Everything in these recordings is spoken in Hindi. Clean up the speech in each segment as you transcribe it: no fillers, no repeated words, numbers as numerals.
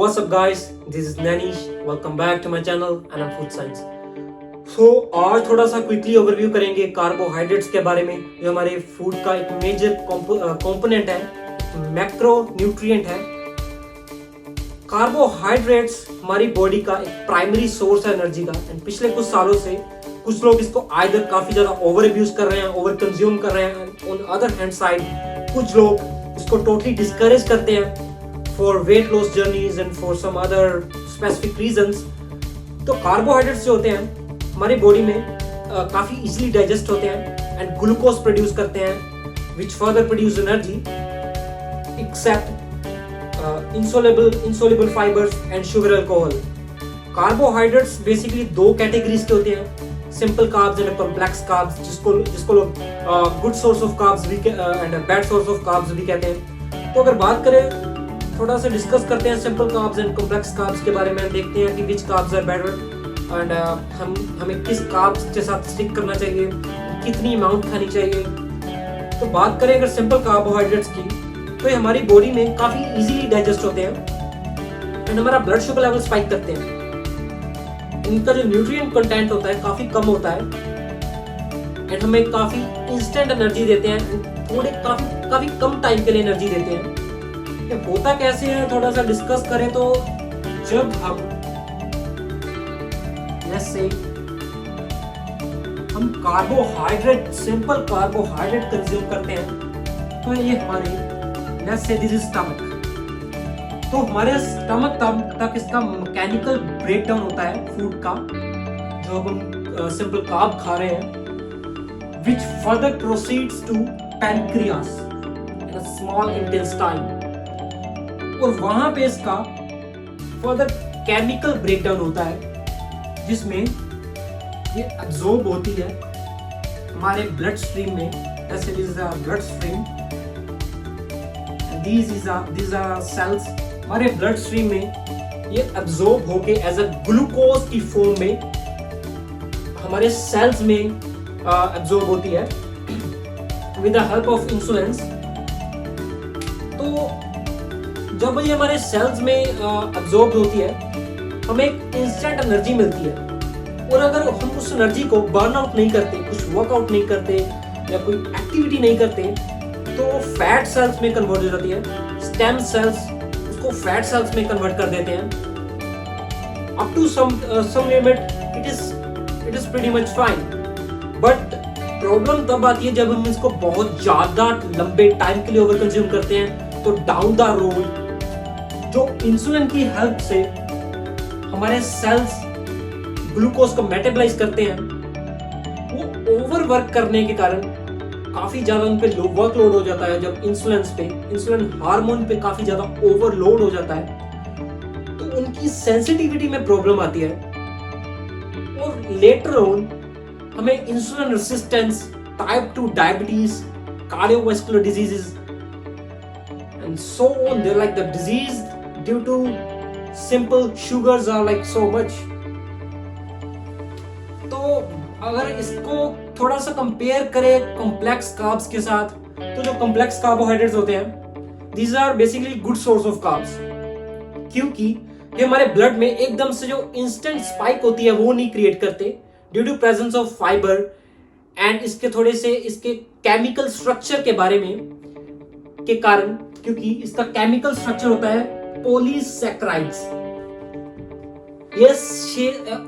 what's up guys, this is Nanish. Welcome back to my channel and I'm Food Science. आज थोड़ा सा क्विकली ओवरव्यू करेंगे कार्बोहाइड्रेट्स के बारे में, जो हमारे फूड का एक मेजर कंपोनेंट है, मैक्रो न्यूट्रिएंट है। कार्बोहाइड्रेट्स हमारी बॉडी का एक प्राइमरी सोर्स है एनर्जी का, एंड पिछले कुछ सालों से कुछ लोग इसको आइदर काफी ज्यादा ओवर अब्यूज कर रहे हैं, ओवर कंज्यूम कर रहे हैं, ऑन अदर हैंड साइड कुछ लोग इसको टोटली डिस्करेज करते हैं for weight loss journeys and for some other specific reasons. तो कार्बोहाइड्रेट्स जो होते हैं हमारी बॉडी में काफी इजीली डाइजेस्ट होते हैं एंड ग्लूकोज प्रोड्यूस करते हैं which further produce energy except insoluble fibers and sugar alcohol. Carbohydrates basically दो कैटेगरीज के होते हैं, simple carbs and complex carbs, जिसको लोग गुड सोर्स ऑफ कार्ब्स भी and bad source of carbs भी कहते हैं। तो अगर बात करें, थोड़ा सा डिस्कस करते हैं simple carbs and complex carbs के बारे में, देखते हैं कि विच कार्ब्स आर बेटर एंड हमें किस कार्ब्स के साथ स्टिक करना चाहिए, कितनी अमाउंट खानी चाहिए। तो बात करें अगर सिंपल कार्बोहाइड्रेट्स की, तो ये हमारी बॉडी में काफी इजीली डाइजेस्ट होते हैं एंड हमारा ब्लड शुगर लेवल स्पाइक करते हैं। इनका जो न्यूट्रिएंट कंटेंट होता है काफी कम होता है एंड हमें काफी इंस्टेंट एनर्जी देते हैं, थोड़े काफी कम टाइम के लिए एनर्जी देते हैं। ये होता कैसे है थोड़ा सा डिस्कस करें तो, जब हम कार्बोहाइड्रेट, सिंपल कार्बोहाइड्रेट कंज्यूम करते हैं, तो ये हमारे let's say this is stomach, तो हमारे स्टमक तक इसका मैकेनिकल ब्रेकडाउन होता है फूड का, जो हम सिंपल कार्ब खा रहे हैं, which further proceeds to pancreas in a small intestine, और वहां पे इसका फर्दर केमिकल ब्रेकडाउन होता है, जिसमें ये एब्जॉर्ब होती है हमारे ब्लड स्ट्रीम में, ऐसे blood stream, these are cells, हमारे ब्लड स्ट्रीम में ये एब्जॉर्ब होके एज अ ग्लूकोज की फॉर्म में हमारे सेल्स में एब्जॉर्ब होती है with the help of insulin. तो जब ये हमारे सेल्स में एब्जॉर्ब होती है, हमें एक इंस्टेंट एनर्जी मिलती है, और अगर हम उस एनर्जी को बर्न आउट नहीं करते, कुछ वर्कआउट नहीं करते या कोई एक्टिविटी नहीं करते, तो फैट सेल्स में कन्वर्ट हो जाती है। स्टेम सेल्स उसको फैट सेल्स में कन्वर्ट कर देते हैं। Up to some limit it is pretty much fine, but problem तब आती है जब हम इसको बहुत ज्यादा लंबे टाइम के लिए ओवर कंज्यूम करते हैं। तो डाउन द रोड जो इंसुलिन की हेल्प से हमारे सेल्स ग्लूकोज को मेटाबलाइज करते हैं, वो ओवरवर्क करने के कारण काफी ज्यादा उन पे वर्कलोड हो जाता है। जब इंसुलिन हार्मोन पे काफी ज्यादा ओवरलोड हो जाता है, तो उनकी सेंसिटिविटी में प्रॉब्लम आती है, और लेटर ऑन हमें insulin resistance, type 2 diabetes, cardiovascular diseases and so on. They're like the disease due to simple sugars are like so much. तो अगर इसको थोड़ा सा कंपेयर करें कॉम्प्लेक्स कार्ब्स के साथ, तो जो कॉम्प्लेक्स कार्बोहाइड्रेट्स होते हैं, these are basically good source of carbs, क्योंकि ये हमारे ब्लड में एकदम से जो इंस्टेंट स्पाइक होती है वो नहीं क्रिएट करते, due to presence of fibre and इसके थोड़े से इसके केमिकल स्ट्रक्चर के बारे में के कारण, क्योंकि इसका केमिकल स्ट्रक्चर होता है पॉलीसैकेराइड्स।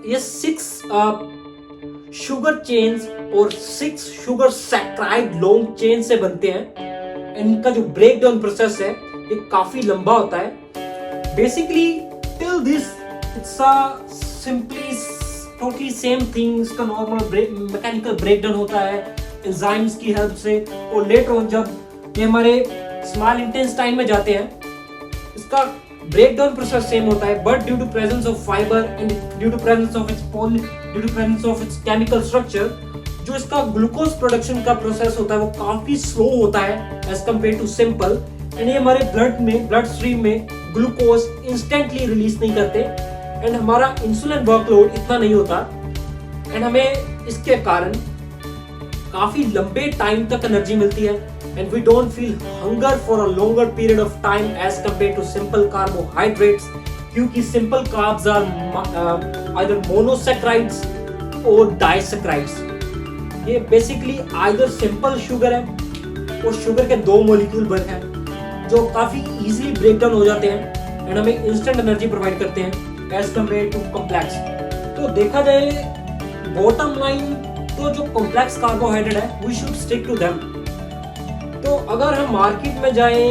ये 6 शुगर चेन्स और 6 शुगर सैकेराइड लॉन्ग चेन से बनते हैं। इनका जो ब्रेक डाउन प्रोसेस है ये काफी लंबा होता है। Basically till this it's simply totally same thing. इसका नॉर्मल मैकेनिकल ब्रेक डाउन होता है एंजाइम्स की हेल्प से, और लेटर ऑन जब ये हमारे स्मॉल इंटेस्टाइन में जाते हैं, इसका ब्रेकडाउन प्रोसेस सेम होता है, but due to presence of fibre and due to presence of its chemical structure, जो इसका ग्लूकोज प्रोडक्शन का प्रोसेस होता है वो काफी स्लो होता है as compare to simple, and ये हमारे ब्लड स्ट्रीम में ग्लूकोज इंस्टेंटली रिलीज नहीं करते, एंड हमारा इंसुलिन वर्कलोड इतना नहीं होता, एंड हमें इसके कारण काफी लंबे टाइम तक एनर्जी मिलती है, and we don't feel hunger for a longer period of time as compared to simple carbohydrates क्योंकि simple carbs are either monosaccharides और डाइसैकेराइड्स। ये बेसिकली आइदर सिंपल शुगर है और शुगर के दो मॉलिक्यूल बन हैं जो काफी इजीली ब्रेक डाउन हो जाते हैं एंड हमें इंस्टेंट एनर्जी प्रोवाइड करते हैं एज कम्पेयर टू कॉम्प्लेक्स। तो देखा जाए बॉटम लाइन तो जो कॉम्प्लेक्स कार्बोहाइड्रेट है we should stick to them. तो अगर हम मार्केट में जाएं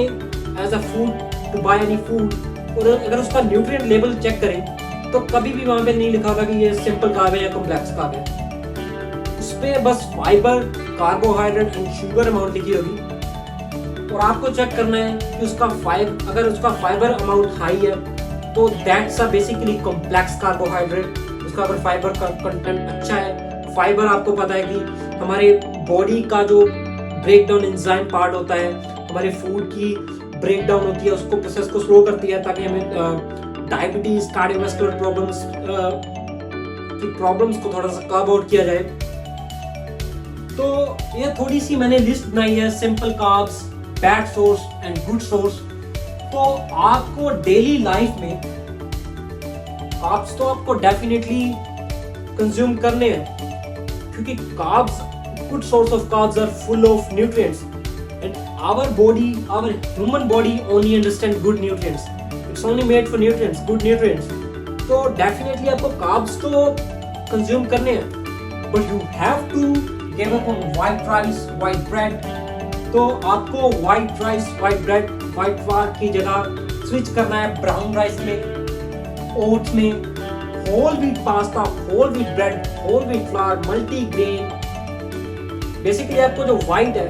as a food to buy any food और अगर उसका न्यूट्रिएंट लेबल चेक करें तो कभी भी वहां पे नहीं लिखा होगा कि ये सिंपल कार्ब है या कॉम्प्लेक्स कार्ब है। उस पे बस fibre, carbohydrate and sugar amount लिखी होगी और आपको चेक करना है कि अगर उसका फाइबर अमाउंट हाई है तो that's a basically complex carbohydrate. उसका अगर फाइबर का कंटेंट अच्छा है, फाइबर आपको पता है कि हमारे बॉडी का जो ब्रेक डाउन एंजाइम पार्ट होता है, हमारे फूड की ब्रेक डाउन होती है, उसको प्रोसेस को स्लो करती है ताकि हमें डायबिटीज, कार्डियोवास्कुलर प्रॉब्लम्स को थोड़ा सा कर्ब आउट किया जाए। तो ये थोड़ी सी मैंने लिस्ट बनाई है simple carbs, bad source and good source. तो आपको डेली लाइफ में कार्ब्स तो आपको डेफिनेटली कंज्यूम करने हैं क्योंकि carbs, good source of carbs are full of nutrients and our human body only understand good nutrients. It's only made for nutrients, good nutrients. तो definitely आपको carbs तो consume करने हैं but you have to give up on white rice, white bread. तो आपको white rice, white bread, white flour की जगह switch करना है brown rice में, oats में, whole wheat pasta, whole wheat bread, whole wheat flour, multi grain। Basically आपको जो व्हाइट है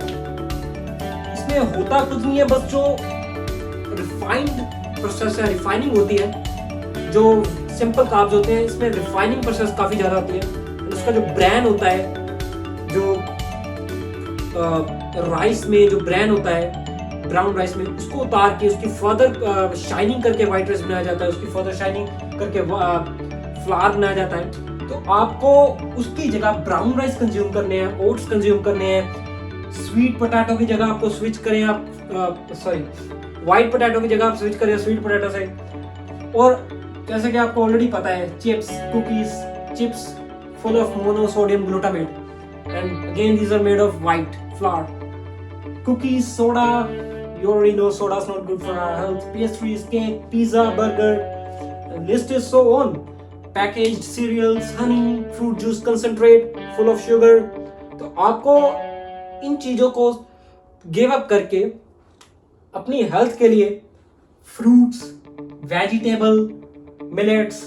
इसमें होता कुछ नहीं है, बस जो रिफाइंड प्रोसेस है, रिफाइनिंग होती है। जो सिंपल कार्ब्स होते हैं इसमें रिफाइनिंग प्रोसेस काफी ज्यादा होती है। उसका जो ब्रैन होता है, जो राइस में जो ब्रैन होता है ब्राउन राइस में, उसको उतार के उसकी फर्दर शाइनिंग करके व्हाइट राइस बनाया जाता है, उसकी फर्दर शाइनिंग करके फ्लावर बनाया जाता है। तो आपको उसकी जगह ब्राउन राइस कंज्यूम करने हैं, ओट्स कंज्यूम करने हैं। स्वीट पोटैटो की जगह आपको स्विच करें व्हाइट पोटैटो की जगह आप स्विच करें स्वीट पोटैटो से। और जैसे कि आपको ऑलरेडी पता है chips, cookies, chips full of monosodium glutamate and again these are made of white flour. Cookies, soda, you already know soda is not good for our health. Pastries, cake, pizza, burger, the list is so on. Packaged cereals, honey, fruit juice concentrate full of sugar। तो आपको इन चीजों को गिव अप करके अपनी हेल्थ के लिए fruits, vegetable, millets,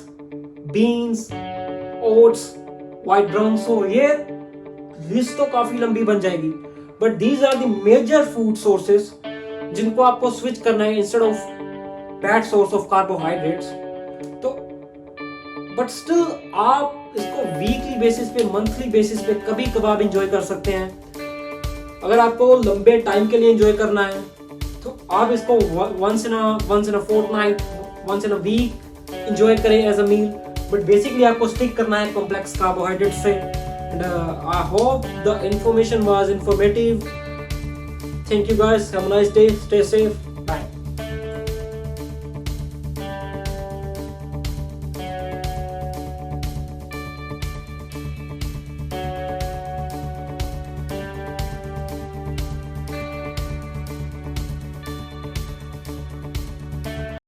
beans, oats, white brown, so ये लिस्ट तो काफी लंबी बन जाएगी but these are the major food sources जिनको आपको स्विच करना है instead of bad source of carbohydrates. तो बट स्टिल आप इसको वीकली बेसिस पे, मंथली बेसिस पे कभी कभार एंजॉय कर सकते हैं। अगर आपको लंबे टाइम के लिए एंजॉय करना है तो आप इसको once in a fortnight, once in a week enjoy करें as a meal. But basically आपको स्टिक करना है कॉम्प्लेक्स कार्बोहाइड्रेट से। And I hope the information was informative. Thank you guys. Have a nice day. Stay safe.